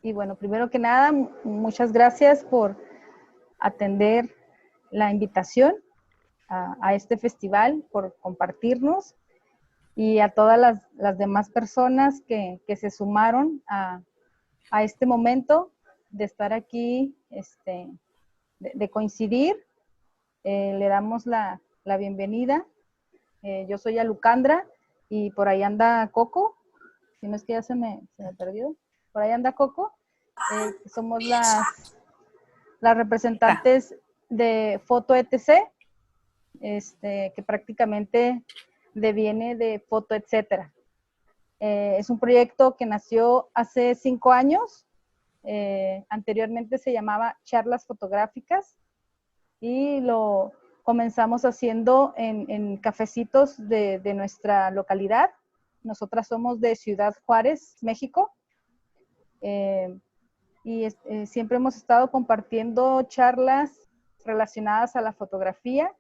Y bueno, primero que nada, muchas gracias por atender la invitación a este festival, por compartirnos y a todas las demás personas que se sumaron a este momento de estar aquí, de coincidir. Le damos la bienvenida. Yo soy Alucandra y por ahí anda Coco, si no es que ya se me perdió. Por ahí anda Coco. Somos las representantes de Foto ETC, que prácticamente deviene de Foto Etcétera. Es un proyecto que nació hace 5 años. Anteriormente se llamaba Charlas Fotográficas y lo comenzamos haciendo en cafecitos de nuestra localidad. Nosotras somos de Ciudad Juárez, México. Siempre hemos estado compartiendo charlas relacionadas a la fotografía.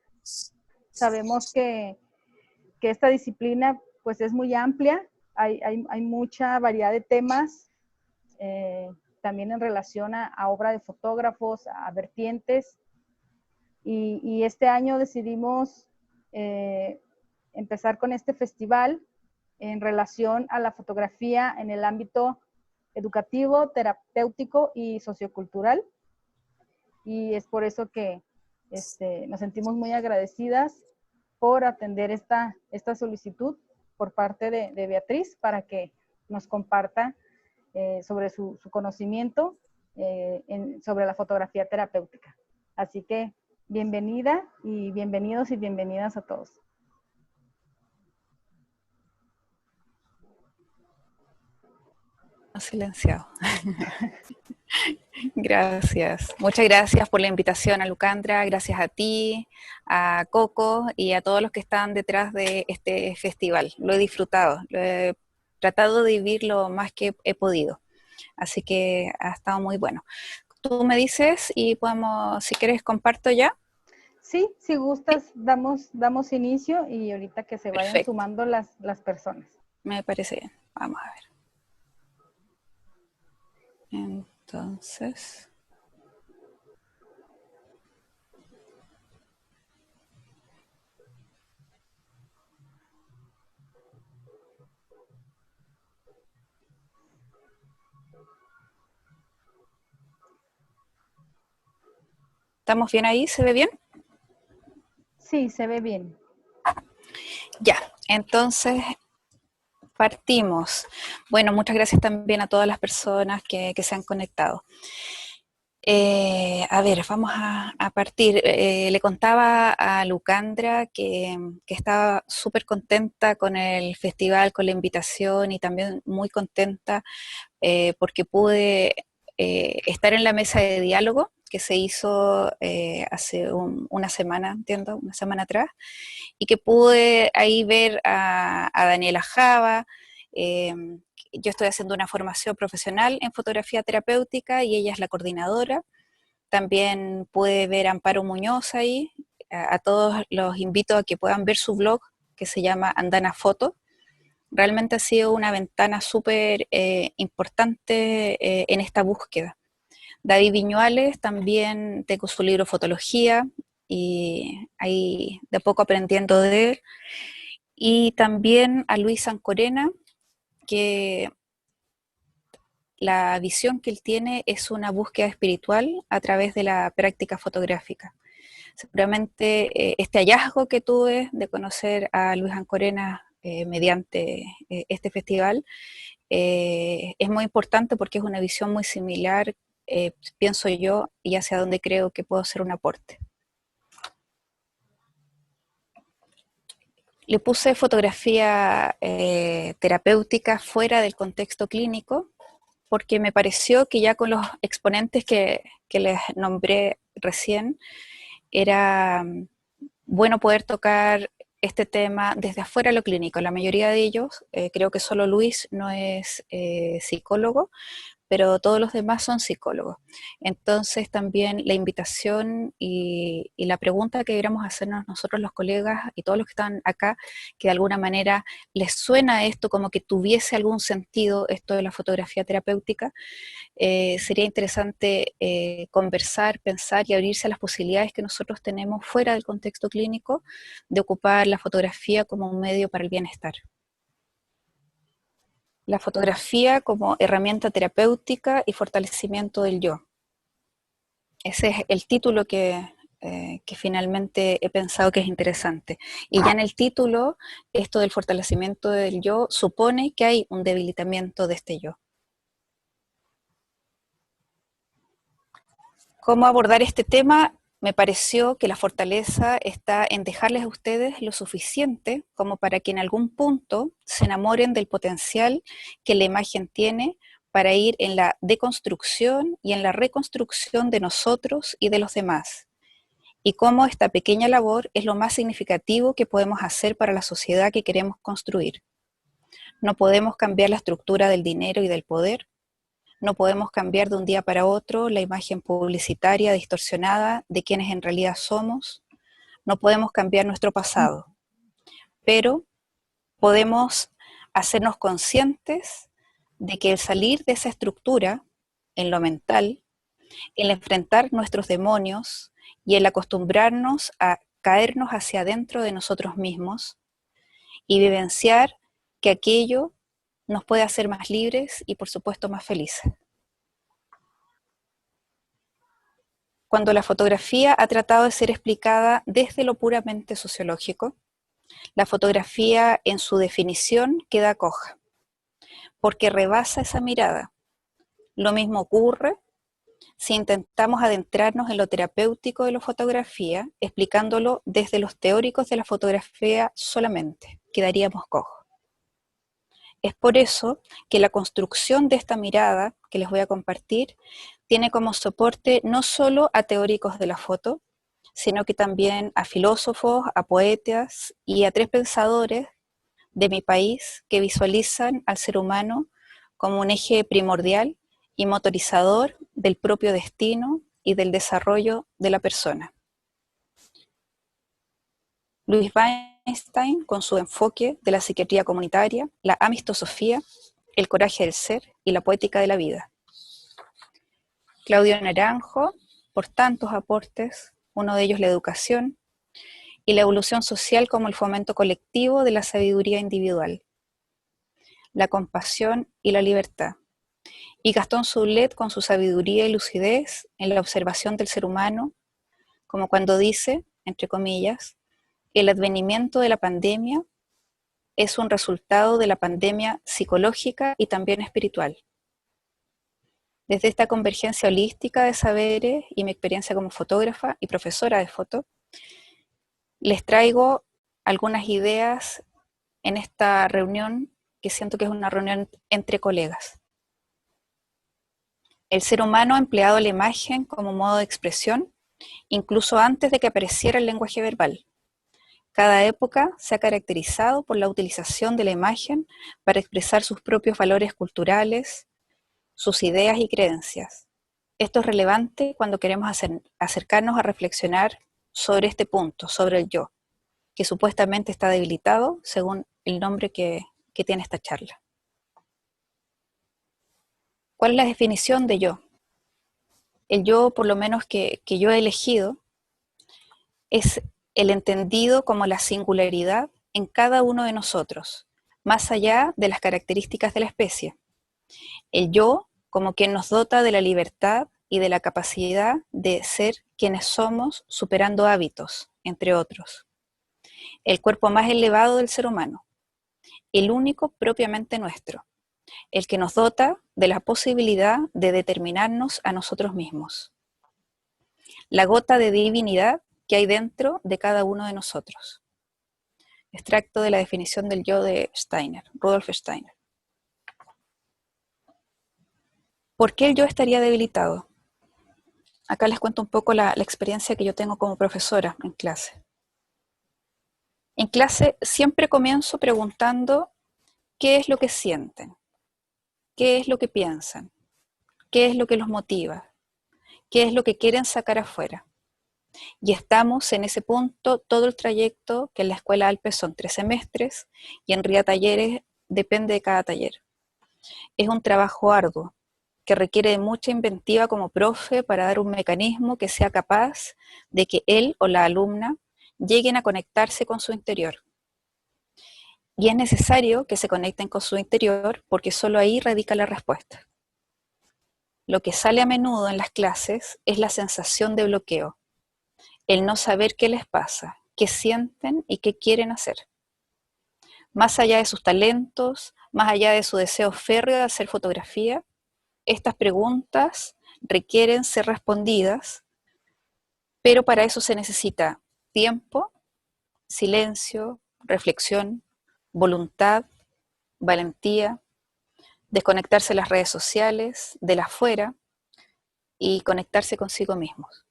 Sabemos que esta disciplina pues es muy amplia, hay mucha variedad de temas, también en relación a obra de fotógrafos, a vertientes, y este año decidimos empezar con este festival en relación a la fotografía en el ámbito educativo, terapéutico y sociocultural. Y es por eso que nos sentimos muy agradecidas por atender esta solicitud por parte de Beatriz para que nos comparta sobre su conocimiento sobre la fotografía terapéutica. Así que bienvenida y bienvenidos y bienvenidas a todos. Silenciado. Gracias. Muchas gracias por la invitación, Alucandra. Gracias a ti, a Coco y a todos los que están detrás de este festival. Lo he disfrutado, lo he tratado de vivir lo más que he podido. Así que ha estado muy bueno. Tú me dices y podemos, si quieres, comparto ya. Sí, si gustas, damos inicio y ahorita que se vayan Perfecto. sumando las personas. Me parece bien. Vamos a ver. Entonces, ¿estamos bien ahí? ¿Se ve bien? Sí, se ve bien. Ya, entonces partimos. Bueno, muchas gracias también a todas las personas que se han conectado. A ver, vamos a partir. Le contaba a Lucandra que estaba súper contenta con el festival, con la invitación y también muy contenta porque pude estar en la mesa de diálogo que se hizo hace una semana, entiendo, una semana atrás, y que pude ahí ver a Daniela Java. Yo estoy haciendo una formación profesional en fotografía terapéutica y ella es la coordinadora. También pude ver a Amparo Muñoz ahí. A todos los invito a que puedan ver su blog que se llama Andana Foto. Realmente ha sido una ventana súper importante en esta búsqueda. David Viñuales también tengo su libro Fotología y ahí de poco aprendiendo de él. Y también a Luis Ancorena, que la visión que él tiene es una búsqueda espiritual a través de la práctica fotográfica. Seguramente este hallazgo que tuve de conocer a Luis Ancorena mediante este festival es muy importante porque es una visión muy similar, pienso yo, y hacia donde creo que puedo hacer un aporte. Le puse fotografía terapéutica fuera del contexto clínico porque me pareció que ya con los exponentes que les nombré recién era bueno poder tocar este tema desde afuera de lo clínico. La mayoría de ellos, creo que solo Luis no es psicólogo, pero todos los demás son psicólogos. Entonces también la invitación y la pregunta que deberíamos hacernos nosotros los colegas y todos los que están acá, que de alguna manera les suena esto como que tuviese algún sentido esto de la fotografía terapéutica, sería interesante conversar, pensar y abrirse a las posibilidades que nosotros tenemos fuera del contexto clínico de ocupar la fotografía como un medio para el bienestar. La fotografía como herramienta terapéutica y fortalecimiento del yo. Ese es el título que finalmente he pensado que es interesante. Y ya en el título, esto del fortalecimiento del yo supone que hay un debilitamiento de este yo. ¿Cómo abordar este tema? Me pareció que la fortaleza está en dejarles a ustedes lo suficiente como para que en algún punto se enamoren del potencial que la imagen tiene para ir en la deconstrucción y en la reconstrucción de nosotros y de los demás. Y cómo esta pequeña labor es lo más significativo que podemos hacer para la sociedad que queremos construir. No podemos cambiar la estructura del dinero y del poder. No podemos cambiar de un día para otro la imagen publicitaria distorsionada de quienes en realidad somos. No podemos cambiar nuestro pasado, pero podemos hacernos conscientes de que el salir de esa estructura en lo mental, el enfrentar nuestros demonios y el acostumbrarnos a caernos hacia adentro de nosotros mismos y vivenciar que aquello nos puede hacer más libres y por supuesto más felices. Cuando la fotografía ha tratado de ser explicada desde lo puramente sociológico, la fotografía en su definición queda coja, porque rebasa esa mirada. Lo mismo ocurre si intentamos adentrarnos en lo terapéutico de la fotografía, explicándolo desde los teóricos de la fotografía solamente, quedaríamos cojos. Es por eso que la construcción de esta mirada que les voy a compartir tiene como soporte no solo a teóricos de la foto, sino que también a filósofos, a poetas y a tres pensadores de mi país que visualizan al ser humano como un eje primordial y motorizador del propio destino y del desarrollo de la persona. Luis Weinstein, con su enfoque de la psiquiatría comunitaria, la amistosofía, el coraje del ser y la poética de la vida. Claudio Naranjo, por tantos aportes, uno de ellos la educación, y la evolución social como el fomento colectivo de la sabiduría individual, la compasión y la libertad. Y Gastón Soulet con su sabiduría y lucidez en la observación del ser humano, como cuando dice, entre comillas, el advenimiento de la pandemia es un resultado de la pandemia psicológica y también espiritual. Desde esta convergencia holística de saberes y mi experiencia como fotógrafa y profesora de foto, les traigo algunas ideas en esta reunión que siento que es una reunión entre colegas. El ser humano ha empleado la imagen como modo de expresión, incluso antes de que apareciera el lenguaje verbal. Cada época se ha caracterizado por la utilización de la imagen para expresar sus propios valores culturales, sus ideas y creencias. Esto es relevante cuando queremos acercarnos a reflexionar sobre este punto, sobre el yo, que supuestamente está debilitado según el nombre que tiene esta charla. ¿Cuál es la definición de yo? El yo, por lo menos que yo he elegido, es el entendido como la singularidad en cada uno de nosotros, más allá de las características de la especie. El yo como quien nos dota de la libertad y de la capacidad de ser quienes somos, superando hábitos, entre otros. El cuerpo más elevado del ser humano, el único propiamente nuestro, el que nos dota de la posibilidad de determinarnos a nosotros mismos. La gota de divinidad que hay dentro de cada uno de nosotros. Extracto de la definición del yo de Steiner, Rudolf Steiner. ¿Por qué el yo estaría debilitado? Acá les cuento un poco la experiencia que yo tengo como profesora en clase. En clase siempre comienzo preguntando qué es lo que sienten, qué es lo que piensan, qué es lo que los motiva, qué es lo que quieren sacar afuera. Y estamos en ese punto todo el trayecto, que en la Escuela Alpes son 3 semestres, y en RIA Talleres depende de cada taller. Es un trabajo arduo, que requiere de mucha inventiva como profe para dar un mecanismo que sea capaz de que él o la alumna lleguen a conectarse con su interior. Y es necesario que se conecten con su interior porque solo ahí radica la respuesta. Lo que sale a menudo en las clases es la sensación de bloqueo, el no saber qué les pasa, qué sienten y qué quieren hacer. Más allá de sus talentos, más allá de su deseo férreo de hacer fotografía, estas preguntas requieren ser respondidas, pero para eso se necesita tiempo, silencio, reflexión, voluntad, valentía, desconectarse de las redes sociales, del afuera y conectarse consigo mismos.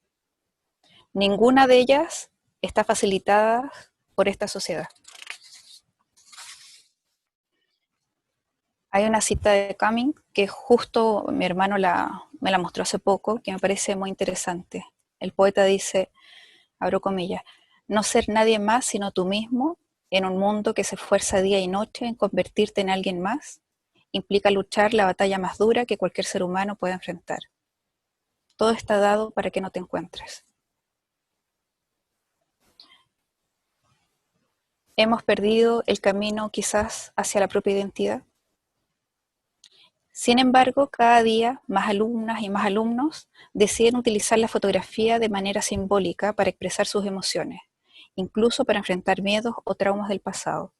Ninguna de ellas está facilitada por esta sociedad. Hay una cita de Cummings que justo mi hermano me la mostró hace poco, que me parece muy interesante. El poeta dice, abro comillas, no ser nadie más sino tú mismo en un mundo que se esfuerza día y noche en convertirte en alguien más, implica luchar la batalla más dura que cualquier ser humano pueda enfrentar. Todo está dado para que no te encuentres. Hemos perdido el camino quizás hacia la propia identidad. Sin embargo, cada día más alumnas y más alumnos deciden utilizar la fotografía de manera simbólica para expresar sus emociones, incluso para enfrentar miedos o traumas del pasado.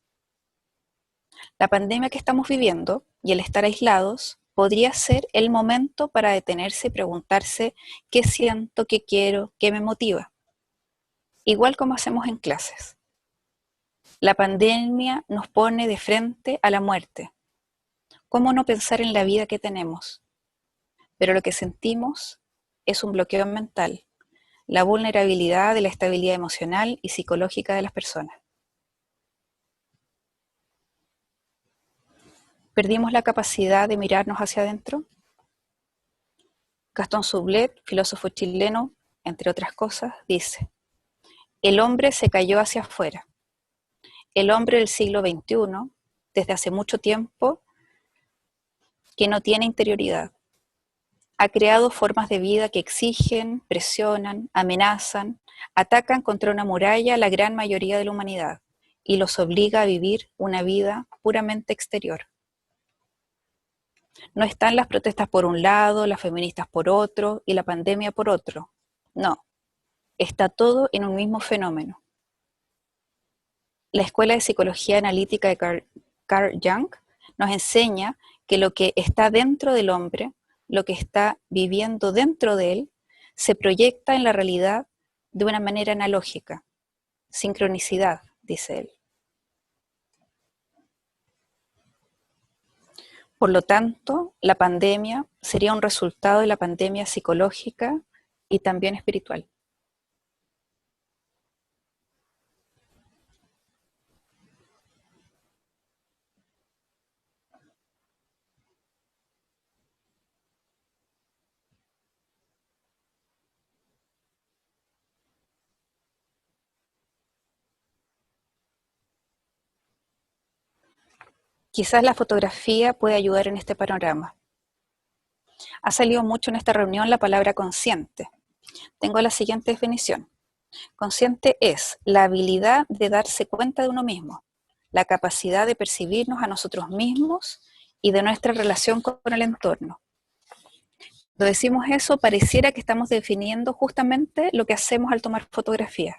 La pandemia que estamos viviendo y el estar aislados podría ser el momento para detenerse y preguntarse qué siento, qué quiero, qué me motiva. Igual como hacemos en clases. La pandemia nos pone de frente a la muerte. ¿Cómo no pensar en la vida que tenemos? Pero lo que sentimos es un bloqueo mental, la vulnerabilidad de la estabilidad emocional y psicológica de las personas. ¿Perdimos la capacidad de mirarnos hacia adentro? Gastón Sublet, filósofo chileno, entre otras cosas, dice, el hombre se cayó hacia afuera. El hombre del siglo XXI, desde hace mucho tiempo, que no tiene interioridad. Ha creado formas de vida que exigen, presionan, amenazan, atacan contra una muralla a la gran mayoría de la humanidad y los obliga a vivir una vida puramente exterior. No están las protestas por un lado, las feministas por otro y la pandemia por otro. No, está todo en un mismo fenómeno. La Escuela de Psicología Analítica de Carl Jung nos enseña que lo que está dentro del hombre, lo que está viviendo dentro de él, se proyecta en la realidad de una manera analógica. Sincronicidad, dice él. Por lo tanto, la pandemia sería un resultado de la pandemia psicológica y también espiritual. Quizás la fotografía puede ayudar en este panorama. Ha salido mucho en esta reunión la palabra consciente. Tengo la siguiente definición. Consciente es la habilidad de darse cuenta de uno mismo, la capacidad de percibirnos a nosotros mismos y de nuestra relación con el entorno. Cuando decimos eso, pareciera que estamos definiendo justamente lo que hacemos al tomar fotografías.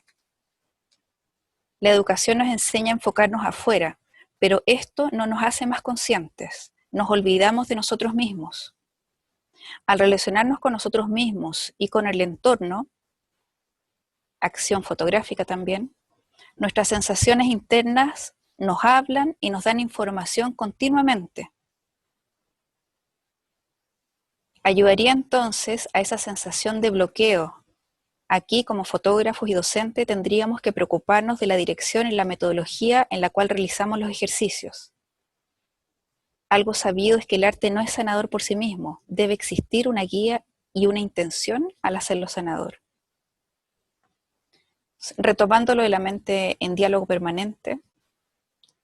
La educación nos enseña a enfocarnos afuera, pero esto no nos hace más conscientes, nos olvidamos de nosotros mismos. Al relacionarnos con nosotros mismos y con el entorno, acción fotográfica también, nuestras sensaciones internas nos hablan y nos dan información continuamente. Ayudaría entonces a esa sensación de bloqueo. Aquí, como fotógrafos y docentes, tendríamos que preocuparnos de la dirección y la metodología en la cual realizamos los ejercicios. algo sabido es que el arte no es sanador por sí mismo, debe existir una guía y una intención al hacerlo sanador. Retomando lo de la mente en diálogo permanente,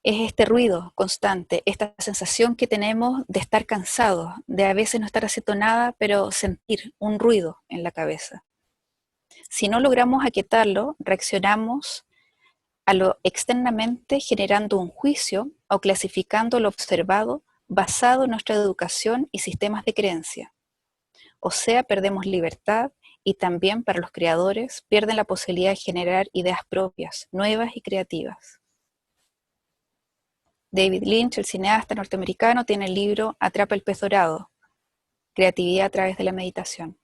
es este ruido constante, esta sensación que tenemos de estar cansados, de a veces no estar haciendo nada, pero sentir un ruido en la cabeza. Si no logramos aquietarlo, reaccionamos a lo externamente generando un juicio o clasificando lo observado basado en nuestra educación y sistemas de creencia. O sea, perdemos libertad y también para los creadores pierden la posibilidad de generar ideas propias, nuevas y creativas. David Lynch, el cineasta norteamericano, tiene el libro Atrapa el pez dorado, creatividad a través de la meditación.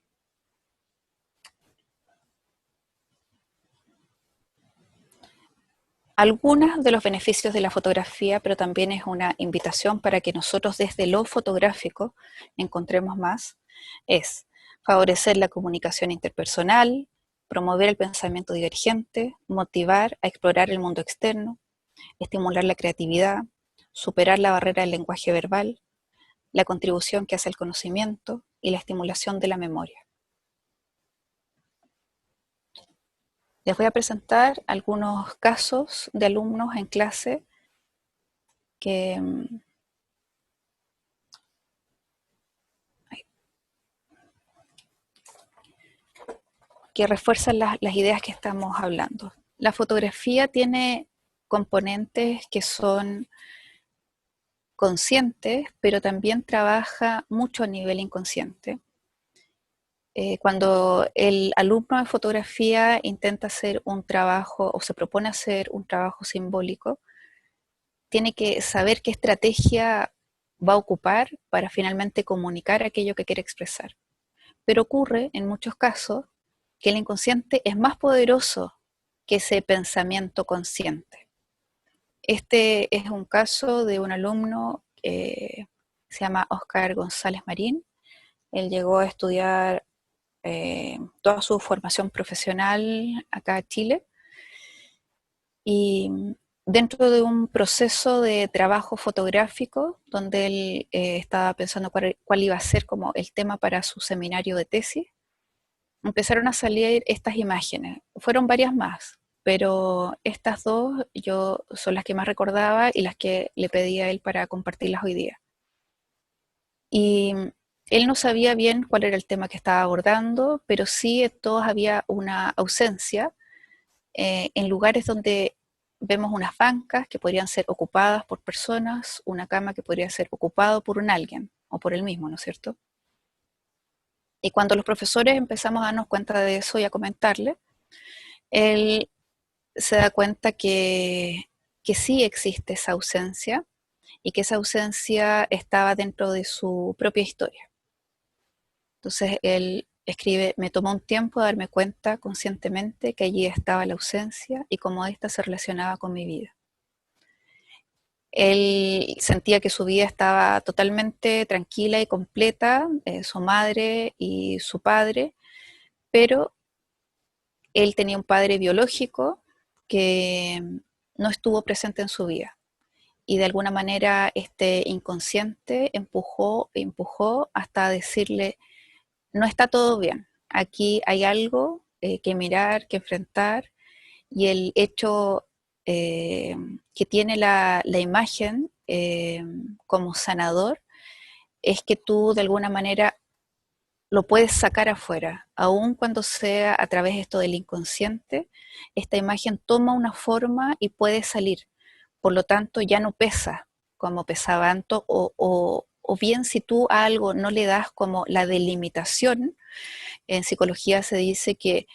Algunos de los beneficios de la fotografía, pero también es una invitación para que nosotros desde lo fotográfico encontremos más, es favorecer la comunicación interpersonal, promover el pensamiento divergente, motivar a explorar el mundo externo, estimular la creatividad, superar la barrera del lenguaje verbal, la contribución que hace al conocimiento y la estimulación de la memoria. Les voy a presentar algunos casos de alumnos en clase que refuerzan las ideas que estamos hablando. La fotografía tiene componentes que son conscientes, pero también trabaja mucho a nivel inconsciente. Cuando el alumno de fotografía intenta hacer un trabajo o se propone hacer un trabajo simbólico, tiene que saber qué estrategia va a ocupar para finalmente comunicar aquello que quiere expresar. Pero ocurre en muchos casos que el inconsciente es más poderoso que ese pensamiento consciente. Este es un caso de un alumno que se llama Oscar González Marín. Él llegó a estudiar toda su formación profesional acá a Chile y dentro de un proceso de trabajo fotográfico donde él estaba pensando cuál iba a ser como el tema para su seminario de tesis, empezaron a salir estas imágenes. Fueron varias más, pero estas dos son las que más recordaba y las que le pedí a él para compartirlas hoy día. Y él no sabía bien cuál era el tema que estaba abordando, pero sí en todos había una ausencia en lugares donde vemos unas bancas que podrían ser ocupadas por personas, una cama que podría ser ocupada por un alguien o por él mismo, ¿no es cierto? Y cuando los profesores empezamos a darnos cuenta de eso y a comentarle, él se da cuenta que sí existe esa ausencia y que esa ausencia estaba dentro de su propia historia. Entonces él escribe, me tomó un tiempo darme cuenta conscientemente que allí estaba la ausencia y cómo ésta se relacionaba con mi vida. Él sentía que su vida estaba totalmente tranquila y completa, su madre y su padre, pero él tenía un padre biológico que no estuvo presente en su vida. Y de alguna manera este inconsciente empujó hasta decirle, no está todo bien, aquí hay algo que mirar, que enfrentar, y el hecho que tiene la imagen como sanador es que tú de alguna manera lo puedes sacar afuera, aun cuando sea a través de esto del inconsciente, esta imagen toma una forma y puede salir, por lo tanto ya no pesa como pesaba antes, o bien si tú a algo no le das como la delimitación, en psicología se dice que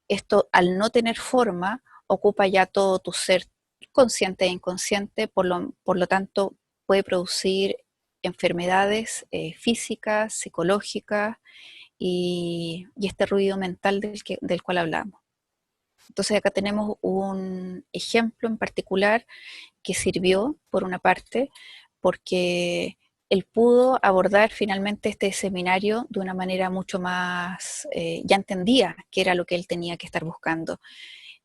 esto al no tener forma ocupa ya todo tu ser consciente e inconsciente, por lo tanto puede producir enfermedades físicas, psicológicas y este ruido mental del cual hablamos. Entonces acá tenemos un ejemplo en particular que sirvió, por una parte, porque él pudo abordar finalmente este seminario de una manera mucho más, ya entendía qué era lo que él tenía que estar buscando,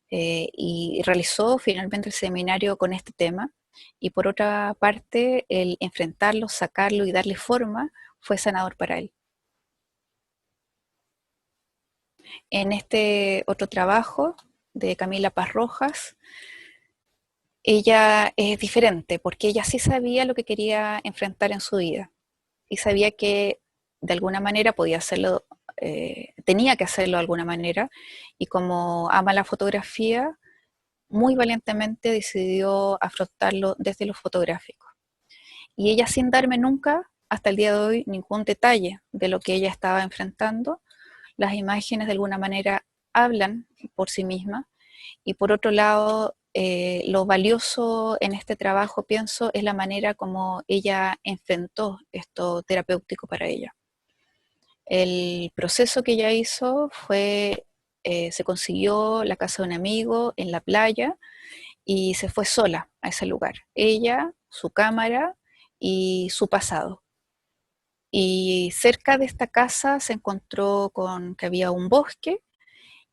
y realizó finalmente el seminario con este tema, Y por otra parte, el enfrentarlo, sacarlo y darle forma fue sanador para él. En este otro trabajo de Camila Paz Rojas, ella es diferente porque ella sí sabía lo que quería enfrentar en su vida y sabía que de alguna manera podía hacerlo, tenía que hacerlo de alguna manera, y como ama la fotografía, muy valientemente decidió afrontarlo desde lo fotográfico. Y ella, sin darme nunca, hasta el día de hoy, ningún detalle de lo que ella estaba enfrentando, las imágenes de alguna manera hablan por sí mismas. Y por otro lado, lo valioso en este trabajo, pienso, es la manera como ella enfrentó esto terapéutico para ella. El proceso que ella hizo fue, se consiguió la casa de un amigo en la playa y se fue sola a ese lugar. Ella, su cámara y su pasado. Y cerca de esta casa se encontró con que había un bosque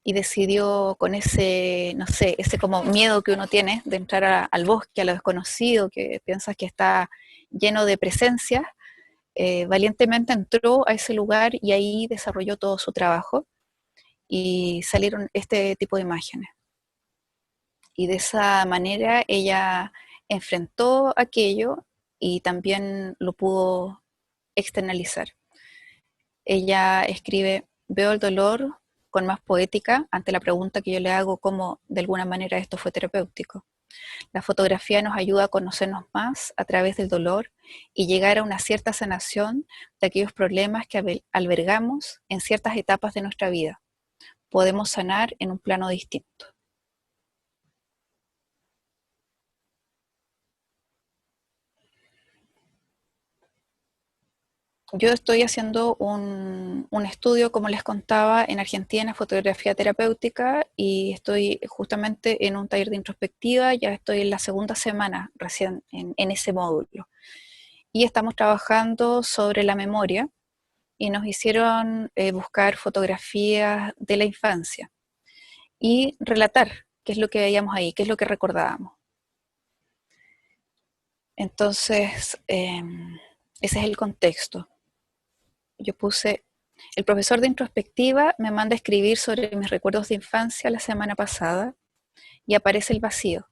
y decidió, con ese, no sé, ese como miedo que uno tiene de entrar al bosque, a lo desconocido, que piensas que está lleno de presencias, valientemente entró a ese lugar y ahí desarrolló todo su trabajo y salieron este tipo de imágenes. Y de esa manera ella enfrentó aquello y también lo pudo externalizar. Ella escribe: veo el dolor con más poética ante la pregunta que yo le hago, cómo de alguna manera esto fue terapéutico. La fotografía nos ayuda a conocernos más a través del dolor y llegar a una cierta sanación de aquellos problemas que albergamos en ciertas etapas de nuestra vida. Podemos sanar en un plano distinto. Yo estoy haciendo un estudio, como les contaba, en Argentina, fotografía terapéutica, y estoy justamente en un taller de introspectiva. Ya estoy en la segunda semana recién en ese módulo. Y estamos trabajando sobre la memoria y nos hicieron buscar fotografías de la infancia y relatar qué es lo que veíamos ahí, qué es lo que recordábamos. Entonces, ese es el contexto. Yo puse: el profesor de introspectiva me manda a escribir sobre mis recuerdos de infancia la semana pasada y aparece el vacío.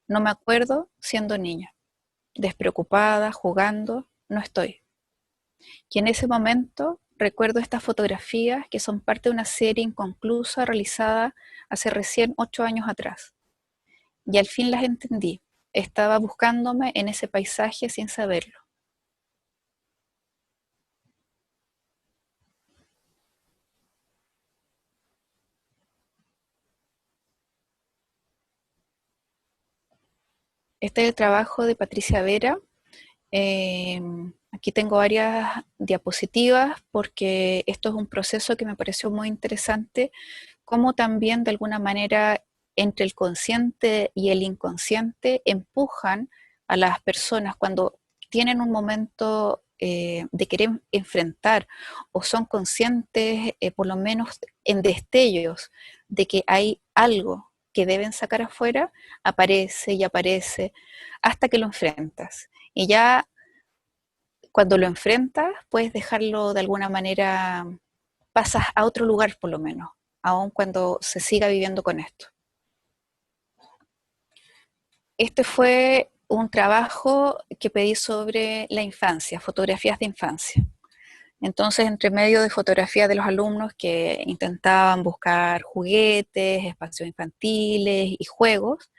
No me acuerdo siendo niña, despreocupada, jugando, no estoy. Y en ese momento recuerdo estas fotografías que son parte de una serie inconclusa realizada hace recién 8 años atrás. Y al fin las entendí. Estaba buscándome en ese paisaje sin saberlo. Este es el trabajo de Patricia Vera. Aquí tengo varias diapositivas porque esto es un proceso que me pareció muy interesante, cómo también de alguna manera entre el consciente y el inconsciente empujan a las personas cuando tienen un momento de querer enfrentar o son conscientes, por lo menos en destellos, de que hay algo que deben sacar afuera, aparece y aparece hasta que lo enfrentas. Y ya cuando lo enfrentas, puedes dejarlo de alguna manera, pasas a otro lugar por lo menos, aun cuando se siga viviendo con esto. Este fue un trabajo que pedí sobre la infancia, fotografías de infancia. Entonces, entre medio de fotografías de los alumnos que intentaban buscar juguetes, espacios infantiles y juegos,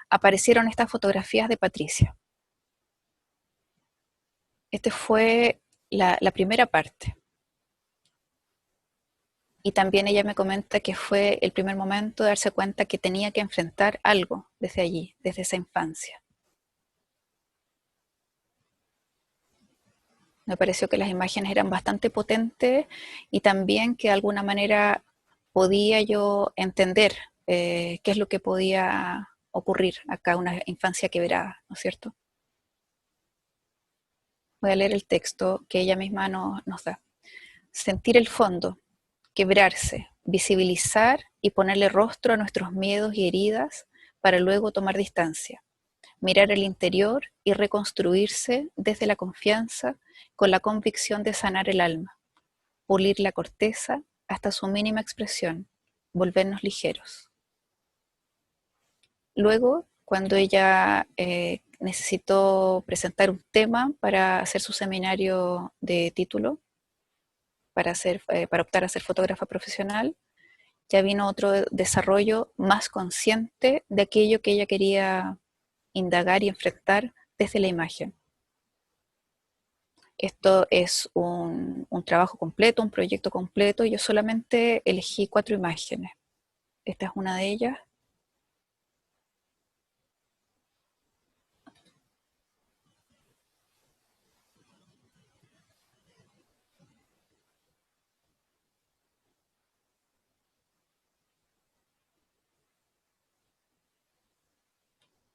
aparecieron estas fotografías de Patricia. Esta fue la primera parte. Y también ella me comenta que fue el primer momento de darse cuenta que tenía que enfrentar algo desde allí, desde esa infancia. Me pareció que las imágenes eran bastante potentes y también que de alguna manera podía yo entender qué es lo que podía ocurrir acá, una infancia quebrada, ¿no es cierto? Voy a leer el texto que ella misma nos da. Sentir el fondo, quebrarse, visibilizar y ponerle rostro a nuestros miedos y heridas para luego tomar distancia. mirar el interior y reconstruirse desde la confianza con la convicción de sanar el alma, pulir la corteza hasta su mínima expresión, volvernos ligeros. Luego, cuando ella necesitó presentar un tema para hacer su seminario de título, para optar a ser fotógrafa profesional, ya vino otro desarrollo más consciente de aquello que ella quería indagar y enfrentar desde la imagen. Esto es un trabajo completo, un proyecto completo. Yo solamente elegí 4 imágenes. Esta es una de ellas.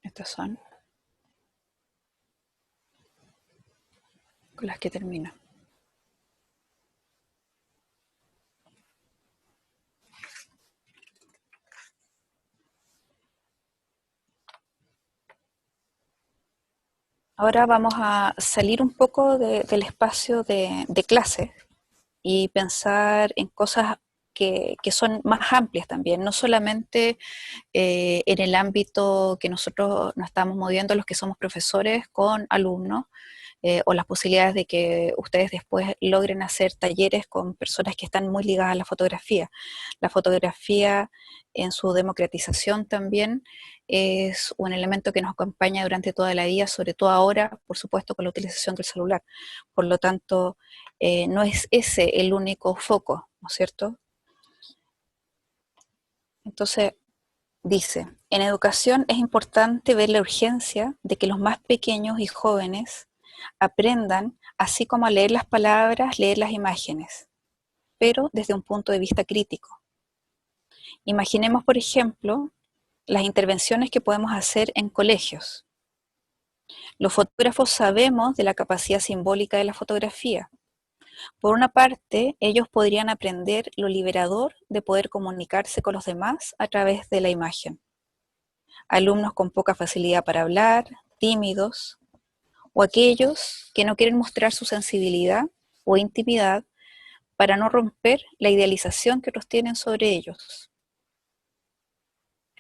Estas son con las que termino. Ahora vamos a salir un poco del espacio de clase y pensar en cosas que son más amplias también, no solamente en el ámbito que nosotros nos estamos moviendo, los que somos profesores con alumnos, o las posibilidades de que ustedes después logren hacer talleres con personas que están muy ligadas a la fotografía. La fotografía en su democratización también es un elemento que nos acompaña durante toda la vida, sobre todo ahora, por supuesto, con la utilización del celular. Por lo tanto, no es ese el único foco, ¿no es cierto? Entonces, dice, en educación es importante ver la urgencia de que los más pequeños y jóvenes aprendan, así como a leer las palabras, leer las imágenes, pero desde un punto de vista crítico. Imaginemos, por ejemplo, las intervenciones que podemos hacer en colegios. Los fotógrafos sabemos de la capacidad simbólica de la fotografía. Por una parte, ellos podrían aprender lo liberador de poder comunicarse con los demás a través de la imagen. Alumnos con poca facilidad para hablar, tímidos, o aquellos que no quieren mostrar su sensibilidad o intimidad para no romper la idealización que otros tienen sobre ellos.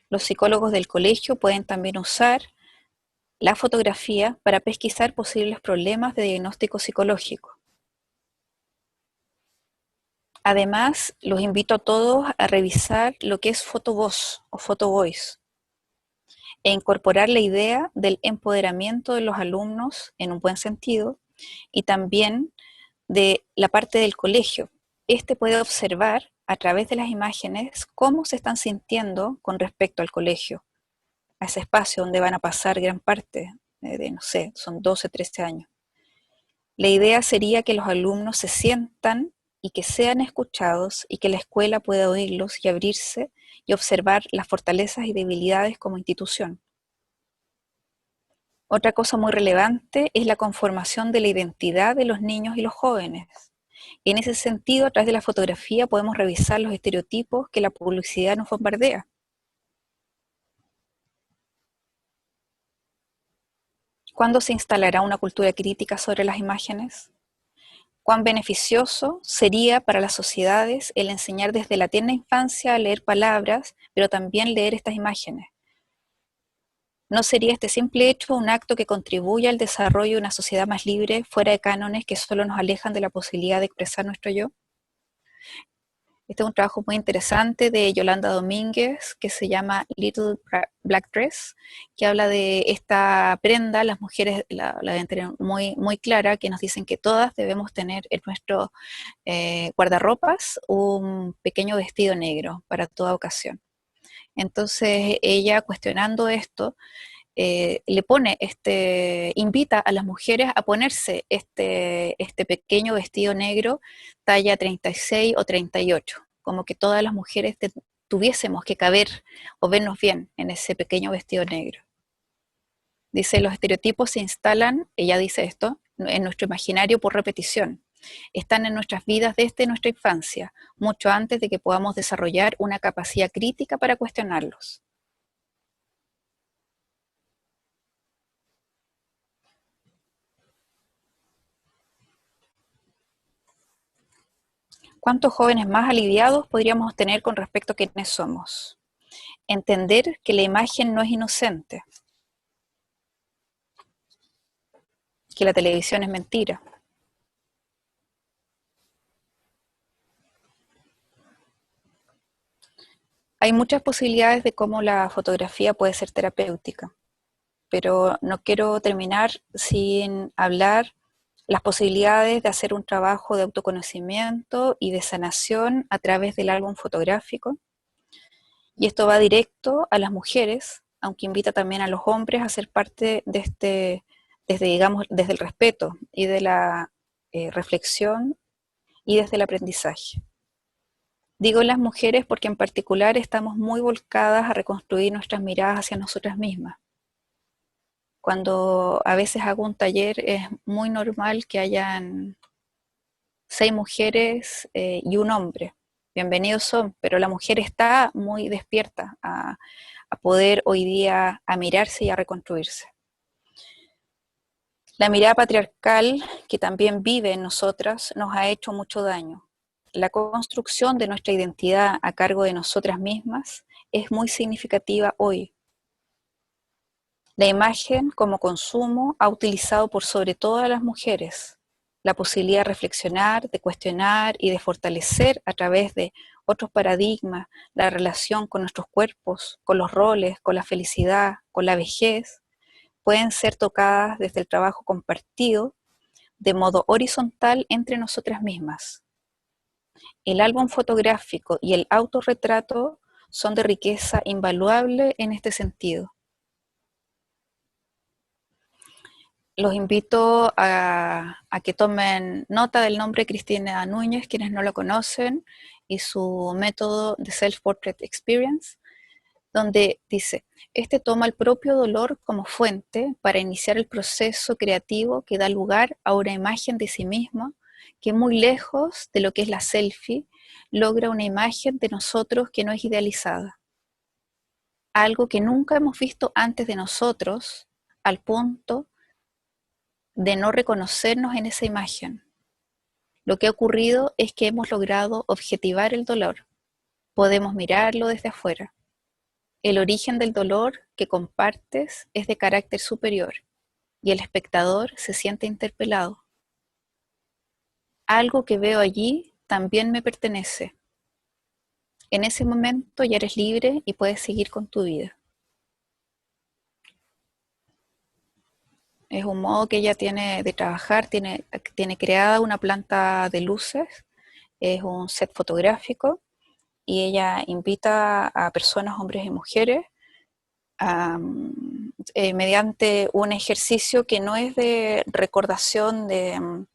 Los psicólogos del colegio pueden también usar la fotografía para pesquisar posibles problemas de diagnóstico psicológico. Además, los invito a todos a revisar lo que es fotovoz o fotovoice e incorporar la idea del empoderamiento de los alumnos en un buen sentido y también de la parte del colegio. Este puede observar a través de las imágenes cómo se están sintiendo con respecto al colegio, a ese espacio donde van a pasar gran parte de, no sé, son 12, 13 años. La idea sería que los alumnos se sientan y que sean escuchados y que la escuela pueda oírlos y abrirse y observar las fortalezas y debilidades como institución. Otra cosa muy relevante es la conformación de la identidad de los niños y los jóvenes. Y en ese sentido, a través de la fotografía podemos revisar los estereotipos que la publicidad nos bombardea. ¿Cuándo se instalará una cultura crítica sobre las imágenes? ¿Cuán beneficioso sería para las sociedades el enseñar desde la tierna infancia a leer palabras, pero también leer estas imágenes? ¿No sería este simple hecho un acto que contribuya al desarrollo de una sociedad más libre, fuera de cánones que solo nos alejan de la posibilidad de expresar nuestro yo? Este es un trabajo muy interesante de Yolanda Domínguez que se llama Little Black Dress, que habla de esta prenda. Las mujeres la deben tener muy, muy clara, que nos dicen que todas debemos tener en nuestro guardarropas un pequeño vestido negro para toda ocasión. Entonces ella, cuestionando esto, le pone invita a las mujeres a ponerse este pequeño vestido negro talla 36 o 38, como que todas las mujeres tuviésemos que caber o vernos bien en ese pequeño vestido negro. Dice, los estereotipos se instalan, ella dice esto, en nuestro imaginario por repetición. Están en nuestras vidas desde nuestra infancia, mucho antes de que podamos desarrollar una capacidad crítica para cuestionarlos. ¿Cuántos jóvenes más aliviados podríamos tener con respecto a quiénes somos? Entender que la imagen no es inocente, que la televisión es mentira. Hay muchas posibilidades de cómo la fotografía puede ser terapéutica, pero no quiero terminar sin hablar las posibilidades de hacer un trabajo de autoconocimiento y de sanación a través del álbum fotográfico. Y esto va directo a las mujeres, aunque invita también a los hombres a ser parte de digamos, desde el respeto y de la reflexión y desde el aprendizaje. Digo las mujeres porque en particular estamos muy volcadas a reconstruir nuestras miradas hacia nosotras mismas. Cuando a veces hago un taller es muy normal que hayan 6 mujeres y un hombre. Bienvenidos son, pero la mujer está muy despierta a poder hoy día a mirarse y a reconstruirse. La mirada patriarcal que también vive en nosotras nos ha hecho mucho daño. La construcción de nuestra identidad a cargo de nosotras mismas es muy significativa hoy. La imagen como consumo ha utilizado por sobre todo a las mujeres la posibilidad de reflexionar, de cuestionar y de fortalecer a través de otros paradigmas la relación con nuestros cuerpos, con los roles, con la felicidad, con la vejez, pueden ser tocadas desde el trabajo compartido de modo horizontal entre nosotras mismas. El álbum fotográfico y el autorretrato son de riqueza invaluable en este sentido. Los invito a que tomen nota del nombre Cristina Núñez, quienes no lo conocen, y su método de Self-Portrait Experience, donde dice, este toma el propio dolor como fuente para iniciar el proceso creativo que da lugar a una imagen de sí mismo, que muy lejos de lo que es la selfie, logra una imagen de nosotros que no es idealizada. Algo que nunca hemos visto antes de nosotros, al punto de no reconocernos en esa imagen. Lo que ha ocurrido es que hemos logrado objetivar el dolor. Podemos mirarlo desde afuera. El origen del dolor que compartes es de carácter superior y el espectador se siente interpelado. Algo que veo allí también me pertenece. En ese momento ya eres libre y puedes seguir con tu vida. Es un modo que ella tiene de trabajar, tiene creada una planta de luces, es un set fotográfico y ella invita a personas, hombres y mujeres, mediante un ejercicio que no es de recordación de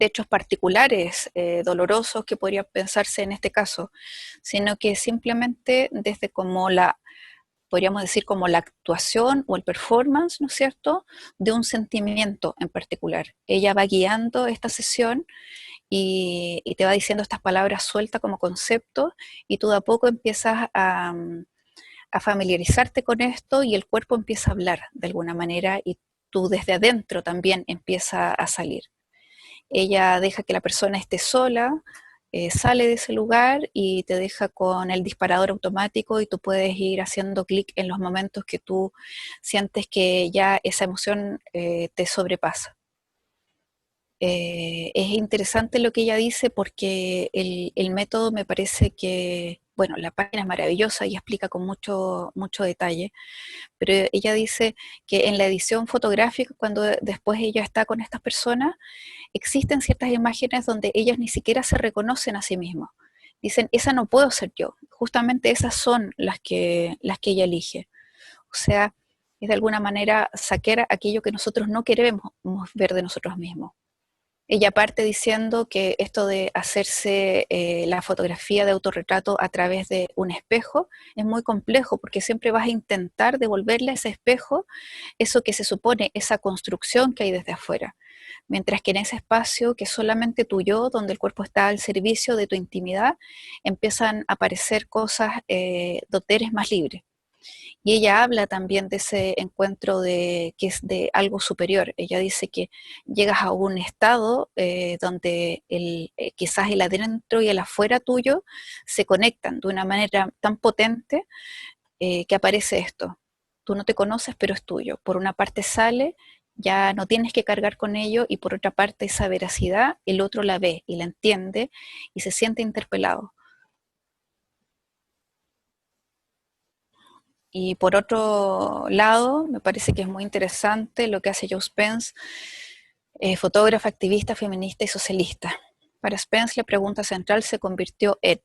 hechos particulares dolorosos que podrían pensarse en este caso, sino que simplemente desde como podríamos decir como la actuación o el performance, ¿no es cierto?, de un sentimiento en particular. Ella va guiando esta sesión y te va diciendo estas palabras sueltas como conceptos y tú de a poco empiezas a familiarizarte con esto y el cuerpo empieza a hablar de alguna manera y tú desde adentro también empieza a salir. Ella deja que la persona esté sola, sale de ese lugar y te deja con el disparador automático y tú puedes ir haciendo clic en los momentos que tú sientes que ya esa emoción te sobrepasa. Es interesante lo que ella dice porque el método me parece que, bueno, la página es maravillosa y explica con mucho, mucho detalle, pero ella dice que en la edición fotográfica, cuando después ella está con estas personas, existen ciertas imágenes donde ellas ni siquiera se reconocen a sí mismos. Dicen, esa no puedo ser yo. Justamente esas son las que ella elige. O sea, es de alguna manera saquear aquello que nosotros no queremos ver de nosotros mismos. Ella parte diciendo que esto de hacerse la fotografía de autorretrato a través de un espejo es muy complejo porque siempre vas a intentar devolverle a ese espejo eso que se supone, esa construcción que hay desde afuera. Mientras que en ese espacio que es solamente tuyo, donde el cuerpo está al servicio de tu intimidad, empiezan a aparecer cosas donde eres más libre. Y ella habla también de ese encuentro que es de algo superior. Ella dice que llegas a un estado donde quizás el adentro y el afuera tuyo se conectan de una manera tan potente que aparece esto. Tú no te conoces, pero es tuyo. Por una parte sale, ya no tienes que cargar con ello, y por otra parte esa veracidad, el otro la ve y la entiende y se siente interpelado. Y por otro lado, me parece que es muy interesante lo que hace Jo Spence, fotógrafa, activista, feminista y socialista. Para Spence, la pregunta central se convirtió en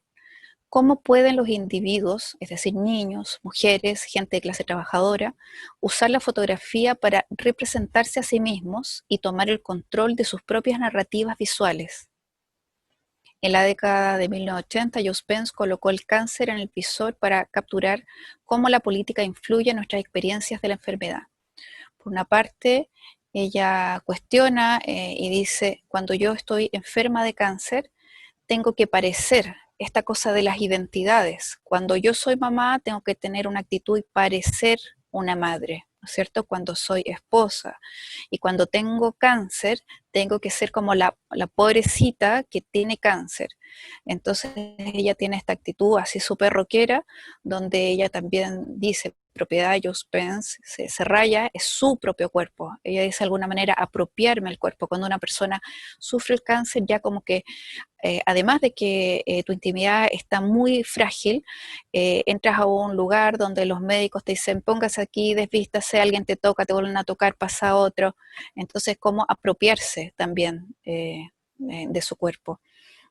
¿cómo pueden los individuos, es decir, niños, mujeres, gente de clase trabajadora, usar la fotografía para representarse a sí mismos y tomar el control de sus propias narrativas visuales? En la década de 1980, Jo Spence colocó el cáncer en el visor para capturar cómo la política influye en nuestras experiencias de la enfermedad. Por una parte, ella cuestiona y dice, cuando yo estoy enferma de cáncer, tengo que parecer, esta cosa de las identidades. Cuando yo soy mamá, tengo que tener una actitud y parecer una madre, ¿no es cierto? Cuando soy esposa. Y cuando tengo cáncer, tengo que ser como la pobrecita que tiene cáncer. Entonces ella tiene esta actitud así súper rockera, donde ella también dice, propiedad de Jo Spence, se raya, es su propio cuerpo. Ella dice de alguna manera apropiarme el cuerpo. Cuando una persona sufre el cáncer, ya como que además de que tu intimidad está muy frágil, entras a un lugar donde los médicos te dicen, póngase aquí, desvístase, alguien te toca, te vuelven a tocar, pasa otro. Entonces, cómo apropiarse también de su cuerpo.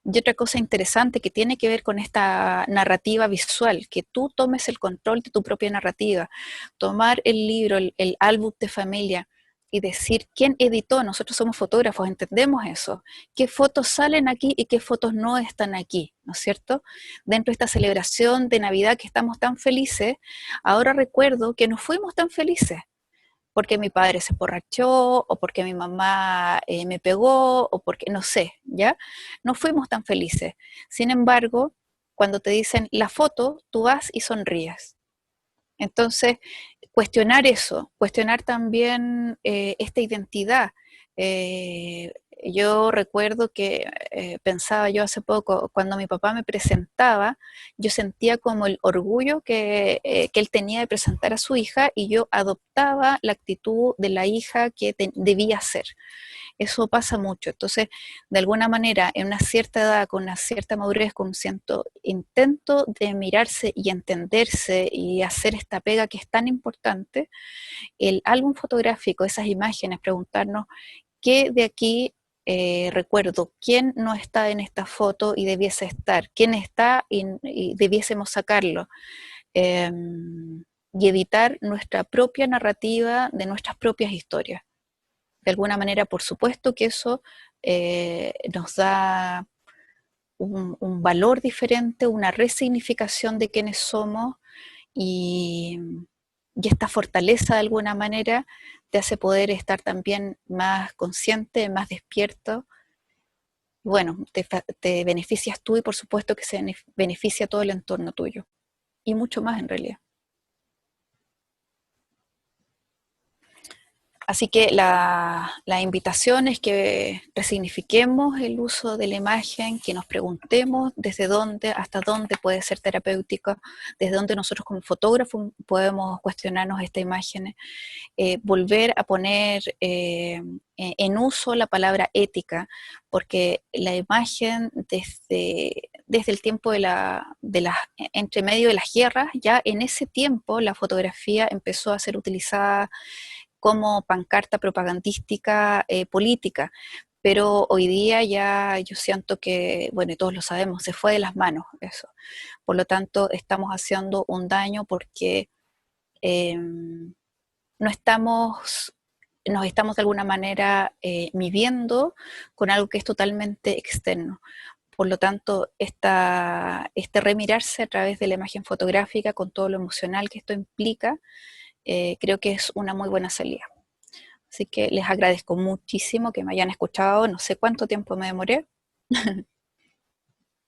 Y otra cosa interesante que tiene que ver con esta narrativa visual, que tú tomes el control de tu propia narrativa, tomar el libro, el álbum de familia y decir quién editó. Nosotros somos fotógrafos, entendemos eso, qué fotos salen aquí y qué fotos no están aquí, ¿no es cierto? Dentro de esta celebración de Navidad que estamos tan felices, ahora recuerdo que no fuimos tan felices porque mi padre se emborrachó, o porque mi mamá me pegó, o porque, no sé, ¿ya? No fuimos tan felices. Sin embargo, cuando te dicen la foto, tú vas y sonríes. Entonces, cuestionar eso, cuestionar también esta identidad. Eh, yo recuerdo que pensaba yo hace poco, cuando mi papá me presentaba, yo sentía como el orgullo que él tenía de presentar a su hija, y yo adoptaba la actitud de la hija que debía ser. Eso pasa mucho. Entonces, de alguna manera, en una cierta edad, con una cierta madurez, con un cierto intento de mirarse y entenderse y hacer esta pega que es tan importante, el álbum fotográfico, esas imágenes, preguntarnos qué de aquí recuerdo, quién no está en esta foto y debiese estar, quién está y debiésemos sacarlo. Eh, y editar nuestra propia narrativa de nuestras propias historias. De alguna manera, por supuesto que eso nos da un valor diferente, una resignificación de quiénes somos, y, y esta fortaleza de alguna manera te hace poder estar también más consciente, más despierto. Bueno, te beneficias tú, y por supuesto que se beneficia todo el entorno tuyo. Y mucho más en realidad. Así que la invitación es que resignifiquemos el uso de la imagen, que nos preguntemos desde dónde, hasta dónde puede ser terapéutico, desde dónde nosotros como fotógrafos podemos cuestionarnos esta imagen, volver a poner en uso la palabra ética, porque la imagen desde el tiempo entre medio de las guerras, ya en ese tiempo la fotografía empezó a ser utilizada como pancarta propagandística política, pero hoy día ya yo siento que, bueno, y todos lo sabemos, se fue de las manos eso. Por lo tanto, estamos haciendo un daño porque no estamos, nos estamos de alguna manera midiendo con algo que es totalmente externo. Por lo tanto, este remirarse a través de la imagen fotográfica con todo lo emocional que esto implica, creo que es una muy buena salida. Así que les agradezco muchísimo que me hayan escuchado. No sé cuánto tiempo me demoré,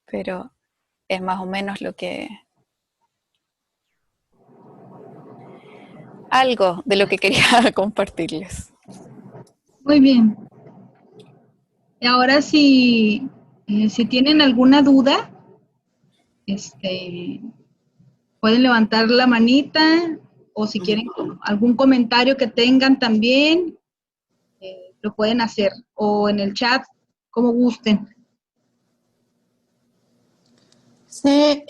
pero es más o menos lo que... algo de lo que quería compartirles. Muy bien. Y ahora si tienen alguna duda, pueden levantar la manita o si quieren algún comentario que tengan también, lo pueden hacer o en el chat, como gusten. Fue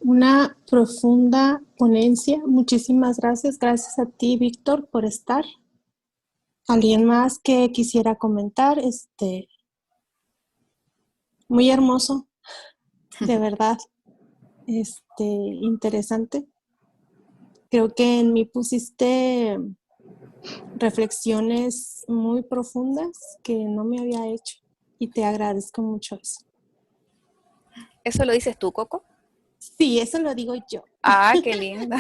una profunda ponencia. Muchísimas gracias. Gracias a ti, Víctor, por estar. ¿Alguien más que quisiera comentar? Muy hermoso, de verdad. Interesante. Creo que en mí pusiste reflexiones muy profundas que no me había hecho y te agradezco mucho eso. ¿Eso lo dices tú, Coco? Sí, eso lo digo yo. Ah, qué linda.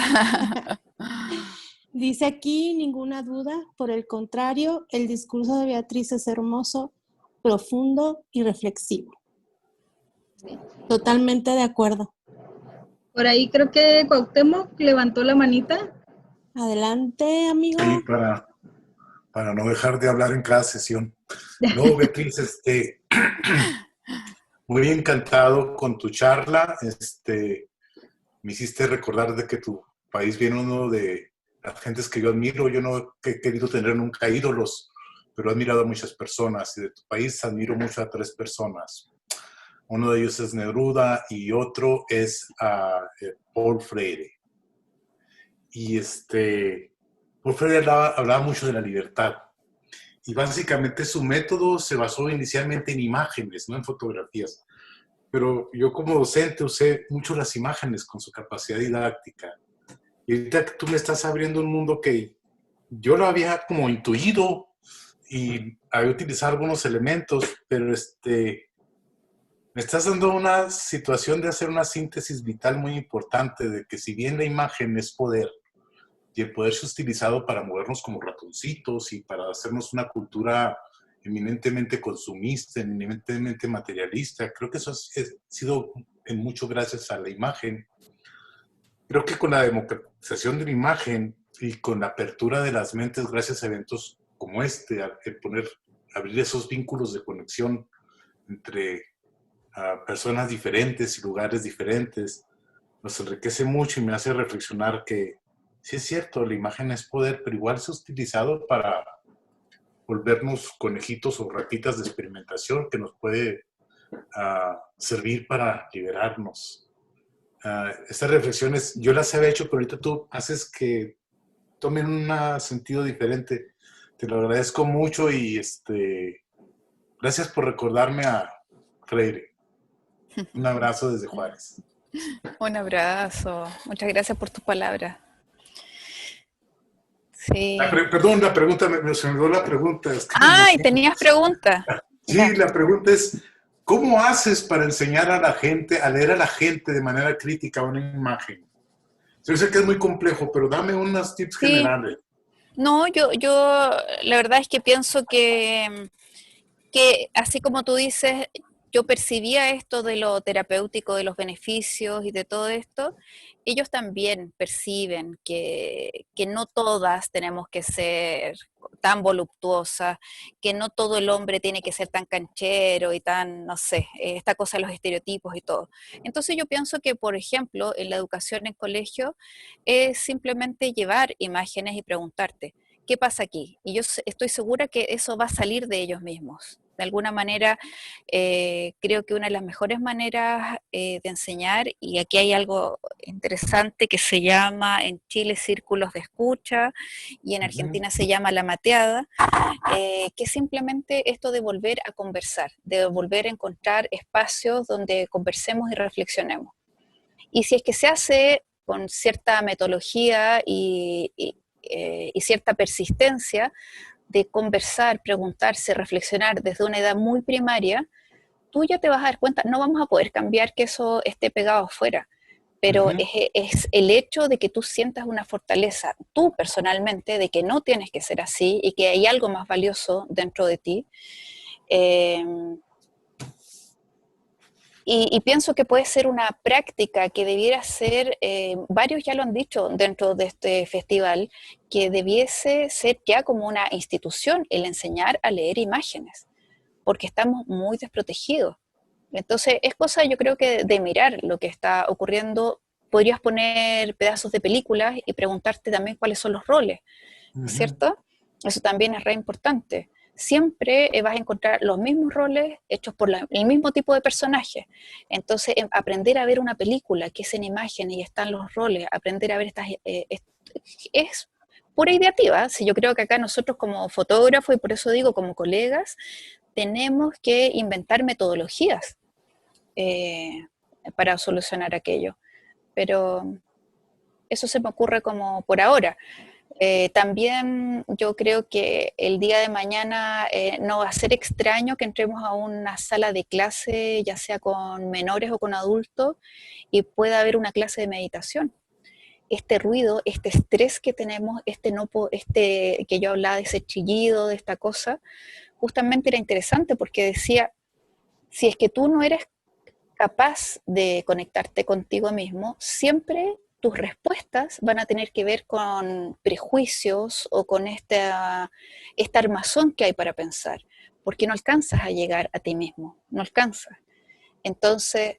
Dice aquí, ninguna duda, por el contrario, el discurso de Beatriz es hermoso, profundo y reflexivo. Sí. Totalmente de acuerdo. Por ahí creo que Cuauhtémoc levantó la manita. Adelante, amigo. Sí, para no dejar de hablar en cada sesión. No, Beatriz, muy encantado con tu charla. Me hiciste recordar de que tu país viene uno de las gentes que yo admiro. Yo no he querido tener nunca ídolos, pero he admirado a muchas personas. Y de tu país admiro mucho a 3 personas. Uno de ellos es Neruda y otro es Paul Freire. Y Paul Freire hablaba mucho de la libertad. Y básicamente su método se basó inicialmente en imágenes, no en fotografías. Pero yo como docente usé mucho las imágenes con su capacidad didáctica. Y ahorita que tú me estás abriendo un mundo que yo lo había como intuido y había utilizado algunos elementos, pero me estás dando una situación de hacer una síntesis vital muy importante de que si bien la imagen es poder, y el poder es utilizado para movernos como ratoncitos y para hacernos una cultura eminentemente consumista, eminentemente materialista. Creo que eso ha sido en mucho gracias a la imagen. Creo que con la democratización de la imagen y con la apertura de las mentes gracias a eventos como abrir esos vínculos de conexión entre personas diferentes y lugares diferentes, nos enriquece mucho y me hace reflexionar que sí es cierto, la imagen es poder, pero igual se ha utilizado para volvernos conejitos o ratitas de experimentación que nos puede servir para liberarnos. Estas reflexiones yo las había hecho, pero ahorita tú haces que tomen un sentido diferente. Te lo agradezco mucho y gracias por recordarme a Freire. Un abrazo desde Juárez. Un abrazo. Muchas gracias por tus palabras. Sí. Perdón, la pregunta, se me olvidó la pregunta. Es que ¡Ay, tenías pregunta! Sí, la pregunta es, ¿cómo haces para enseñar a la gente, a leer a la gente de manera crítica una imagen? Yo sé que es muy complejo, pero dame unos tips generales. No, yo la verdad es que pienso que así como tú dices, yo percibía esto de lo terapéutico, de los beneficios y de todo esto, ellos también perciben que no todas tenemos que ser tan voluptuosas, que no todo el hombre tiene que ser tan canchero y tan, no sé, esta cosa de los estereotipos y todo. Entonces yo pienso que, por ejemplo, en la educación en colegio es simplemente llevar imágenes y preguntarte, ¿qué pasa aquí? Y yo estoy segura que eso va a salir de ellos mismos. De alguna manera, creo que una de las mejores maneras de enseñar, y aquí hay algo interesante que se llama en Chile círculos de escucha y en Argentina se llama la mateada, que es simplemente esto de volver a conversar, de volver a encontrar espacios donde conversemos y reflexionemos. Y si es que se hace con cierta metodología y cierta persistencia de conversar, preguntarse, reflexionar desde una edad muy primaria, tú ya te vas a dar cuenta, no vamos a poder cambiar que eso esté pegado afuera, pero es el hecho de que tú sientas una fortaleza, tú personalmente, de que no tienes que ser así y que hay algo más valioso dentro de ti. Y pienso que puede ser una práctica que debiera ser, varios ya lo han dicho dentro de este festival, que debiese ser ya como una institución el enseñar a leer imágenes, porque estamos muy desprotegidos. Entonces es cosa yo creo que de mirar lo que está ocurriendo. Podrías poner pedazos de películas y preguntarte también cuáles son los roles, ¿cierto? Eso también es re importante. Siempre vas a encontrar los mismos roles hechos por el mismo tipo de personaje. Entonces, aprender a ver una película que es en imágenes y están los roles, aprender a ver estas... es pura ideativa. Si yo creo que acá nosotros como fotógrafos, y por eso digo como colegas, tenemos que inventar metodologías para solucionar aquello. Pero eso se me ocurre como por ahora. También yo creo que el día de mañana no va a ser extraño que entremos a una sala de clase, ya sea con menores o con adultos, y pueda haber una clase de meditación. Este ruido, este estrés que tenemos, este que yo hablaba de ese chillido, de esta cosa, justamente era interesante porque decía, si es que tú no eres capaz de conectarte contigo mismo, siempre tus respuestas van a tener que ver con prejuicios o con esta armazón que hay para pensar, porque no alcanzas a llegar a ti mismo, no alcanzas. Entonces,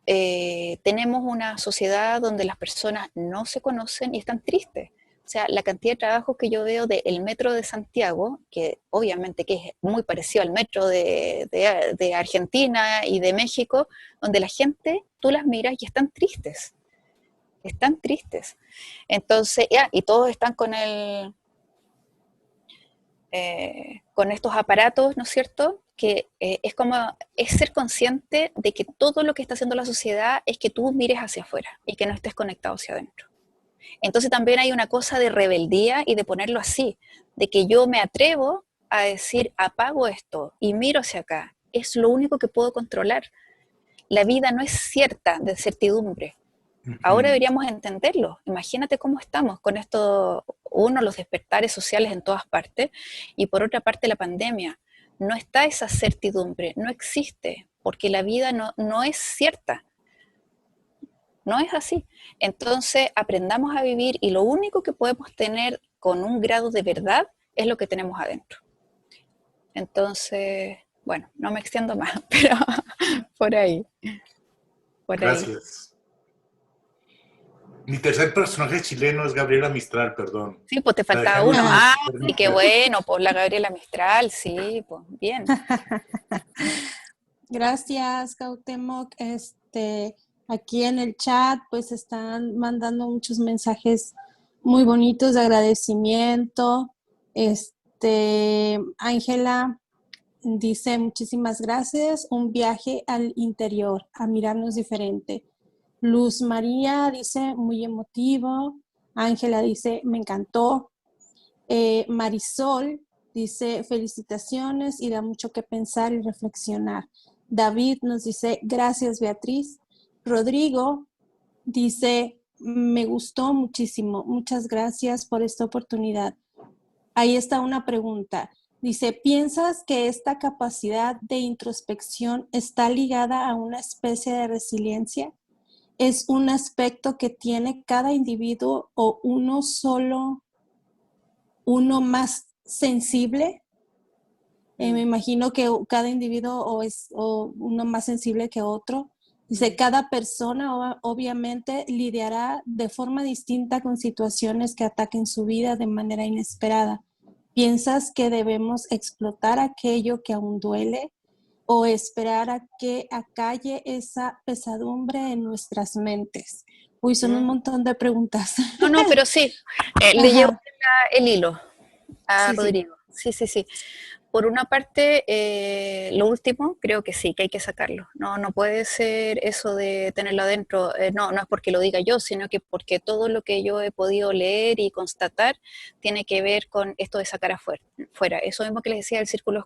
tenemos una sociedad donde las personas no se conocen y están tristes. O sea, la cantidad de trabajo que yo veo del metro de Santiago, que obviamente que es muy parecido al metro de Argentina y de México, donde la gente, tú las miras y están tristes. Están tristes. Entonces, y todos están con estos aparatos, ¿no es cierto? Que es ser consciente de que todo lo que está haciendo la sociedad es que tú mires hacia afuera y que no estés conectado hacia adentro. Entonces también hay una cosa de rebeldía y de ponerlo así, de que yo me atrevo a decir, apago esto y miro hacia acá. Es lo único que puedo controlar. La vida no es cierta de certidumbre. Ahora deberíamos entenderlo. Imagínate cómo estamos con esto, uno, los despertares sociales en todas partes, y por otra parte la pandemia. No está esa certidumbre, no existe, porque la vida no es cierta. No es así. Entonces, aprendamos a vivir y lo único que podemos tener con un grado de verdad es lo que tenemos adentro. Entonces, bueno, no me extiendo más, pero por ahí. Por ahí. Gracias. Mi tercer personaje chileno es Gabriela Mistral, perdón. Sí, pues te La faltaba dejamos uno. sin Ah, ser y qué bueno, pues la Gabriela Mistral, sí, pues bien. Gracias, Cuauhtémoc. Aquí en el chat pues están mandando muchos mensajes muy bonitos de agradecimiento. Ángela dice muchísimas gracias, un viaje al interior, a mirarnos diferente. Luz María dice muy emotivo. Ángela dice me encantó. Marisol dice felicitaciones y da mucho que pensar y reflexionar. David nos dice gracias Beatriz. Rodrigo dice me gustó muchísimo, muchas gracias por esta oportunidad. Ahí está una pregunta. Dice, ¿piensas que esta capacidad de introspección está ligada a una especie de resiliencia? ¿Es un aspecto que tiene cada individuo o uno solo, uno más sensible? Me imagino que cada individuo es uno más sensible que otro. Dice, cada persona obviamente lidiará de forma distinta con situaciones que ataquen su vida de manera inesperada. ¿Piensas que debemos explotar aquello que aún duele o esperar a que acalle esa pesadumbre en nuestras mentes? Uy, son un montón de preguntas. No, pero sí, le llevo el hilo a Sí, sí. Rodrigo. Sí, sí, sí. Por una parte, lo último, creo que sí, que hay que sacarlo. No puede ser eso de tenerlo adentro. No es porque lo diga yo, sino que porque todo lo que yo he podido leer y constatar tiene que ver con esto de sacar fuera. Eso mismo que les decía del círculo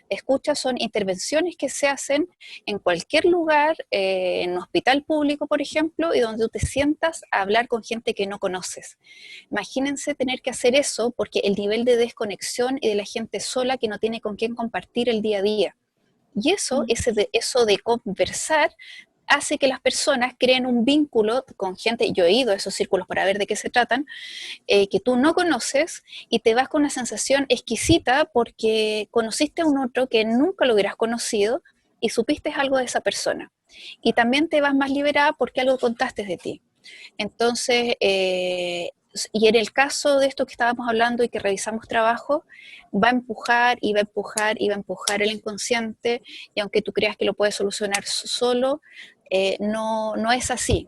escucha son intervenciones que se hacen en cualquier lugar, en un hospital público, por ejemplo, y donde tú te sientas a hablar con gente que no conoces. Imagínense tener que hacer eso porque el nivel de desconexión y de la gente sola que no tiene con quién compartir el día a día. Y eso de conversar hace que las personas creen un vínculo con gente, yo he ido a esos círculos para ver de qué se tratan, que tú no conoces y te vas con una sensación exquisita porque conociste a un otro que nunca lo hubieras conocido y supiste algo de esa persona. Y también te vas más liberada porque algo contaste de ti. Entonces, y en el caso de esto que estábamos hablando y que revisamos trabajo, va a empujar y va a empujar y va a empujar el inconsciente, y aunque tú creas que lo puedes solucionar solo, no es así.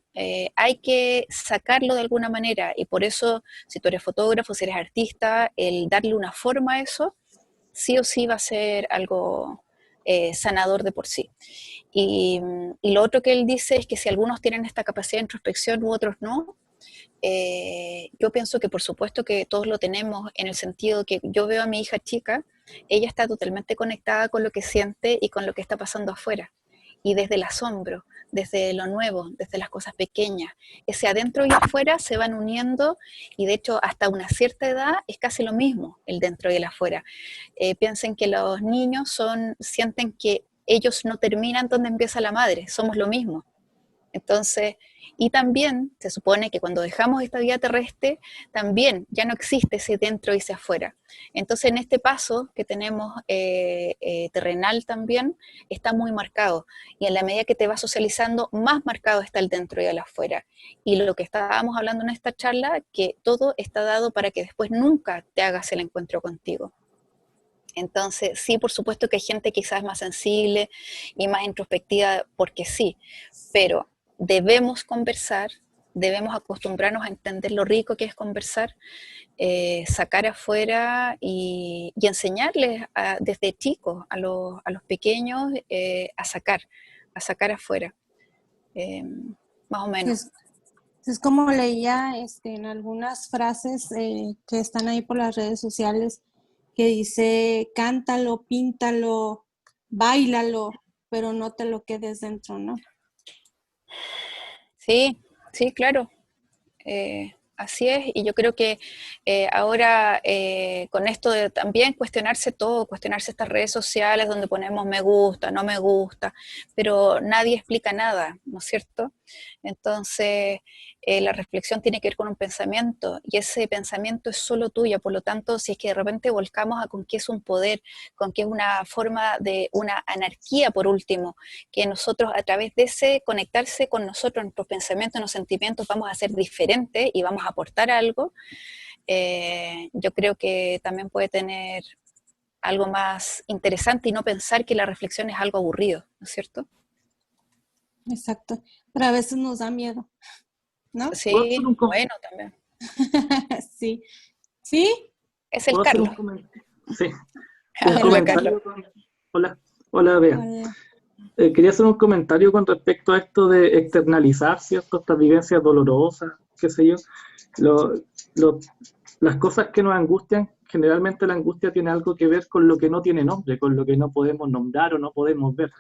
Hay que sacarlo de alguna manera, y por eso, si tú eres fotógrafo, si eres artista, el darle una forma a eso, sí o sí va a ser algo sanador de por sí. Y lo otro que él dice es que si algunos tienen esta capacidad de introspección u otros no, yo pienso que por supuesto que todos lo tenemos, en el sentido que yo veo a mi hija chica, ella está totalmente conectada con lo que siente y con lo que está pasando afuera. Y desde el asombro, desde lo nuevo, desde las cosas pequeñas, ese adentro y afuera se van uniendo, y de hecho hasta una cierta edad es casi lo mismo, el dentro y el afuera. Piensen que los niños sienten que ellos no terminan donde empieza la madre, somos lo mismo. Entonces, y también se supone que cuando dejamos esta vida terrestre, también ya no existe ese dentro y ese afuera. Entonces, en este paso que tenemos terrenal también, está muy marcado. Y en la medida que te vas socializando, más marcado está el dentro y el afuera. Y lo que estábamos hablando en esta charla, que todo está dado para que después nunca te hagas el encuentro contigo. Entonces, sí, por supuesto que hay gente quizás más sensible y más introspectiva, porque sí, pero debemos conversar, debemos acostumbrarnos a entender lo rico que es conversar, sacar afuera y enseñarles desde chicos a los pequeños a sacar afuera, más o menos. Es como leía en algunas frases que están ahí por las redes sociales, que dice, cántalo, píntalo, báilalo, pero no te lo quedes dentro, ¿no? Sí, sí, claro. Así es, y yo creo que ahora con esto de también cuestionarse todo, cuestionarse estas redes sociales donde ponemos me gusta, no me gusta, pero nadie explica nada, ¿no es cierto? Entonces, la reflexión tiene que ver con un pensamiento, y ese pensamiento es solo tuyo. Por lo tanto, si es que de repente volcamos a con qué es un poder, con qué es una forma de una anarquía, por último, que nosotros a través de ese conectarse con nosotros, nuestros pensamientos, nuestros sentimientos, vamos a ser diferentes y vamos a aportar algo, yo creo que también puede tener algo más interesante, y no pensar que la reflexión es algo aburrido, ¿no es cierto? Exacto, pero a veces nos da miedo, ¿no? Sí, bueno, también. Sí. ¿Sí? Es el ¿Puedo hacer un Carlos. comentario? Sí, un Hola, comentario. Hola, Bea. Hola. Quería hacer un comentario con respecto a esto de externalizar, ¿cierto? Estas vivencias dolorosas, qué sé yo. Lo- lo- las cosas que nos angustian, generalmente la angustia tiene algo que ver con lo que no tiene nombre, con lo que no podemos nombrar o no podemos ver.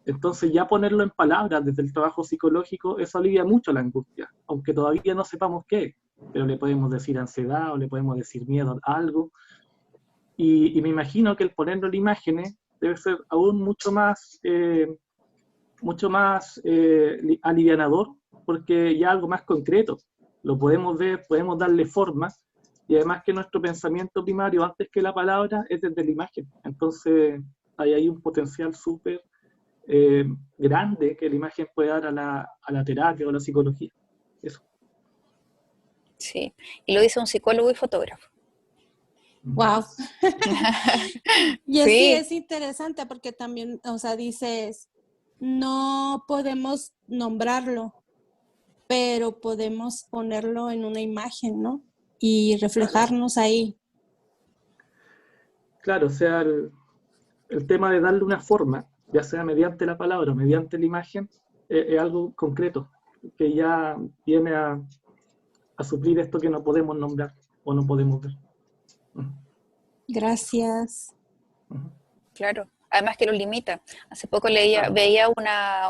Entonces ya ponerlo en palabras desde el trabajo psicológico, eso alivia mucho la angustia, aunque todavía no sepamos qué, pero le podemos decir ansiedad o le podemos decir miedo a algo. Y me imagino que el ponerlo en imágenes debe ser aún mucho más alivianador, porque ya algo más concreto. Lo podemos ver, podemos darle forma, y además que nuestro pensamiento primario, antes que la palabra, es desde la imagen. Entonces, hay ahí un potencial súper grande que la imagen puede dar a la terapia o a la psicología. Eso. Sí, y lo dice un psicólogo y fotógrafo. Wow. Y sí, Sí, es interesante porque también, o sea, dices, no podemos nombrarlo, pero podemos ponerlo en una imagen, ¿no? Y reflejarnos ahí. Claro, o sea, el tema de darle una forma, ya sea mediante la palabra o mediante la imagen, es algo concreto, que ya viene a suplir esto que no podemos nombrar o no podemos ver. Gracias. claro. Además que lo limita. Hace poco Claro. veía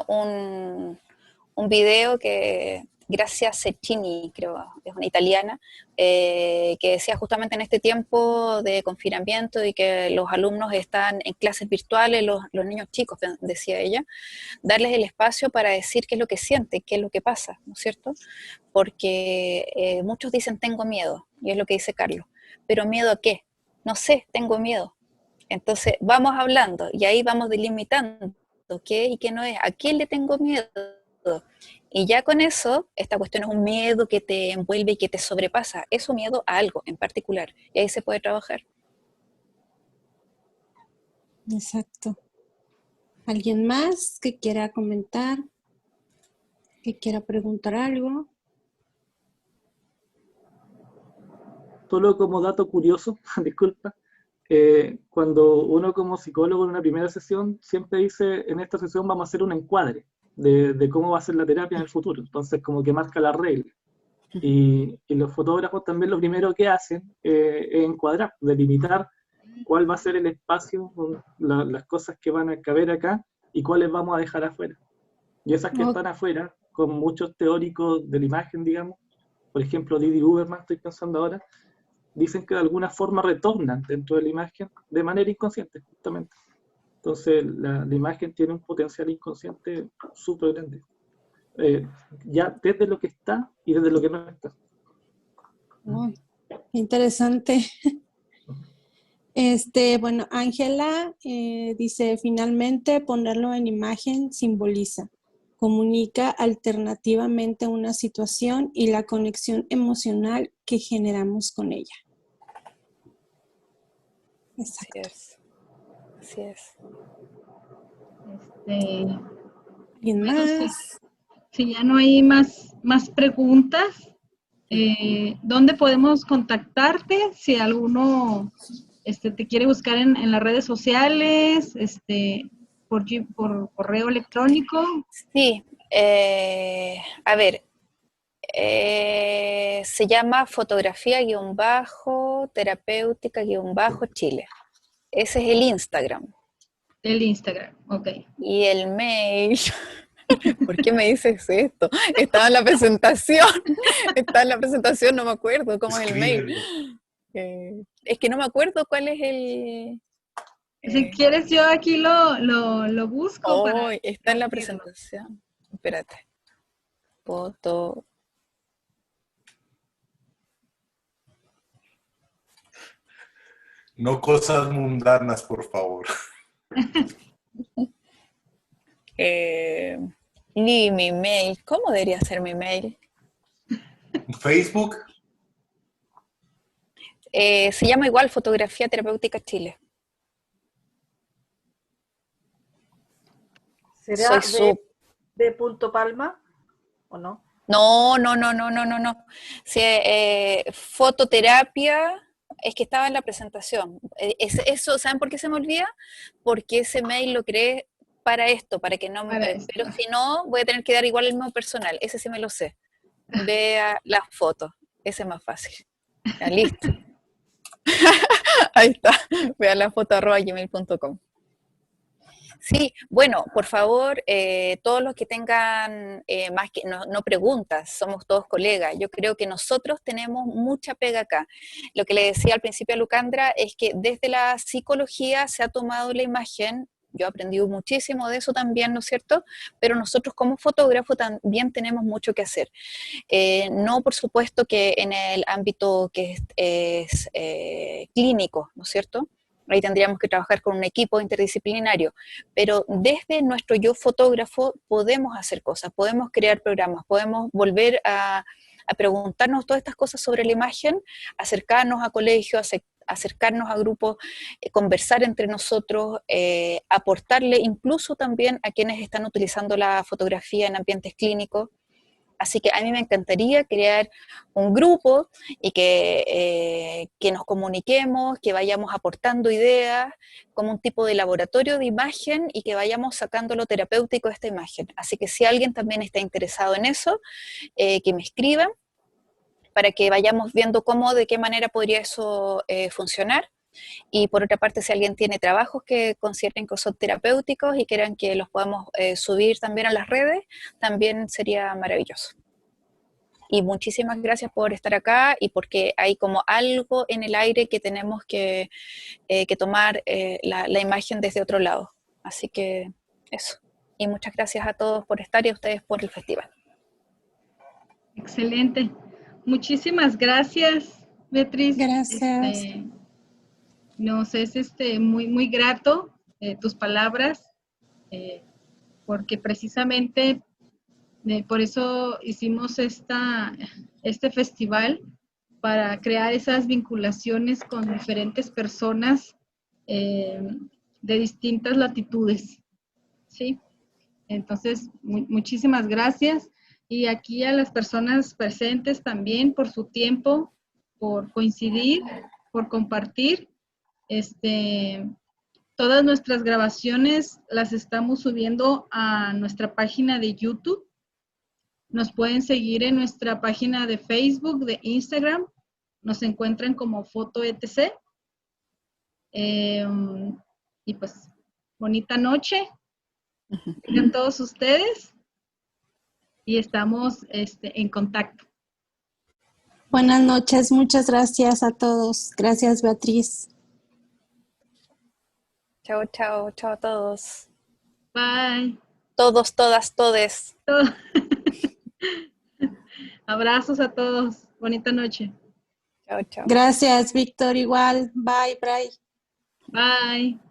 un video que Grazia Cecchini, creo, es una italiana, que decía justamente en este tiempo de confinamiento y que los alumnos están en clases virtuales, los niños chicos, decía ella, darles el espacio para decir qué es lo que sienten, qué es lo que pasa, ¿no es cierto? Porque muchos dicen tengo miedo, y es lo que dice Carlos, pero ¿miedo a qué? No sé, tengo miedo. Entonces vamos hablando y ahí vamos delimitando qué y qué no es, a quién le tengo miedo. Y ya con eso, esta cuestión es un miedo que te envuelve y que te sobrepasa, es un miedo a algo en particular, y ahí se puede trabajar. Exacto. ¿Alguien más que quiera comentar? ¿Que quiera preguntar algo? Solo como dato curioso, disculpa, cuando uno como psicólogo en una primera sesión siempre dice, en esta sesión vamos a hacer un encuadre de cómo va a ser la terapia en el futuro, entonces como que marca la regla. Y los fotógrafos también lo primero que hacen es encuadrar, delimitar cuál va a ser el espacio, las cosas que van a caber acá y cuáles vamos a dejar afuera. Y esas que están afuera, con muchos teóricos de la imagen, digamos, por ejemplo Didi Huberman, estoy pensando ahora, dicen que de alguna forma retornan dentro de la imagen de manera inconsciente, justamente. Entonces la imagen tiene un potencial inconsciente súper grande. Ya desde lo que está y desde lo que no está. Muy interesante. Bueno, Ángela dice, finalmente ponerlo en imagen simboliza, comunica alternativamente una situación y la conexión emocional que generamos con ella. Exacto. Así es. ¿Alguien Bueno, más? si ya no hay más preguntas, ¿dónde podemos contactarte? Si alguno te quiere buscar en las redes sociales, por correo electrónico. Sí, a ver, se llama fotografía-terapéutica-Chile. Ese es el Instagram. El Instagram, ok. Y el mail, ¿por qué me dices esto? Estaba en la presentación, no me acuerdo cómo es el mail. Es que no me acuerdo cuál es el... Si quieres, yo aquí lo busco. Está en la presentación. Espérate. Foto. No cosas mundanas, por favor. Ni mi mail. ¿Cómo debería ser mi mail? Facebook. Se llama igual Fotografía Terapéutica Chile. ¿Será de punto Palma o no? No. Sí, fototerapia, es que estaba en la presentación. Eso, ¿saben por qué se me olvida? Porque ese mail lo creé para esto, para que no... pero si no, voy a tener que dar igual el mismo personal. Ese sí me lo sé. Vea las fotos. Ese es más fácil. Ya, listo. Ahí está. Vea la foto @gmail.com. Sí, bueno, por favor, todos los que tengan más que, no preguntas, somos todos colegas. Yo creo que nosotros tenemos mucha pega acá. Lo que le decía al principio a Lucandra es que desde la psicología se ha tomado la imagen. Yo he aprendido muchísimo de eso también, ¿no es cierto? Pero nosotros como fotógrafos también tenemos mucho que hacer. No, por supuesto, que en el ámbito que es clínico, ¿no es cierto? Ahí tendríamos que trabajar con un equipo interdisciplinario, pero desde nuestro yo fotógrafo podemos hacer cosas, podemos crear programas, podemos volver a preguntarnos todas estas cosas sobre la imagen, acercarnos a colegios, acercarnos a grupos, conversar entre nosotros, aportarle incluso también a quienes están utilizando la fotografía en ambientes clínicos. Así que a mí me encantaría crear un grupo y que nos comuniquemos, que vayamos aportando ideas como un tipo de laboratorio de imagen y que vayamos sacando lo terapéutico de esta imagen. Así que si alguien también está interesado en eso, que me escriban para que vayamos viendo cómo, de qué manera podría eso funcionar. Y por otra parte, si alguien tiene trabajos que consideren que son terapéuticos y quieran que los podamos subir también a las redes, también sería maravilloso. Y muchísimas gracias por estar acá y porque hay como algo en el aire que tenemos que tomar la imagen desde otro lado. Así que eso. Y muchas gracias a todos por estar y a ustedes por el festival. Excelente. Muchísimas gracias, Beatriz. Gracias. Nos es muy, muy grato tus palabras, porque precisamente por eso hicimos este festival, para crear esas vinculaciones con diferentes personas de distintas latitudes, ¿sí? Entonces, muchísimas gracias. Y aquí a las personas presentes también por su tiempo, por coincidir, por compartir. Todas nuestras grabaciones las estamos subiendo a nuestra página de YouTube. Nos pueden seguir en nuestra página de Facebook, de Instagram. Nos encuentran como Foto ETC. Y pues, bonita noche. Tengan todos ustedes. Y estamos en contacto. Buenas noches, muchas gracias a todos. Gracias, Beatriz. Chao, chao, chao a todos. Bye. Todos, todas, todes. Abrazos a todos. Bonita noche. Chao, chao. Gracias, Víctor, igual. Bye, bye. Bye.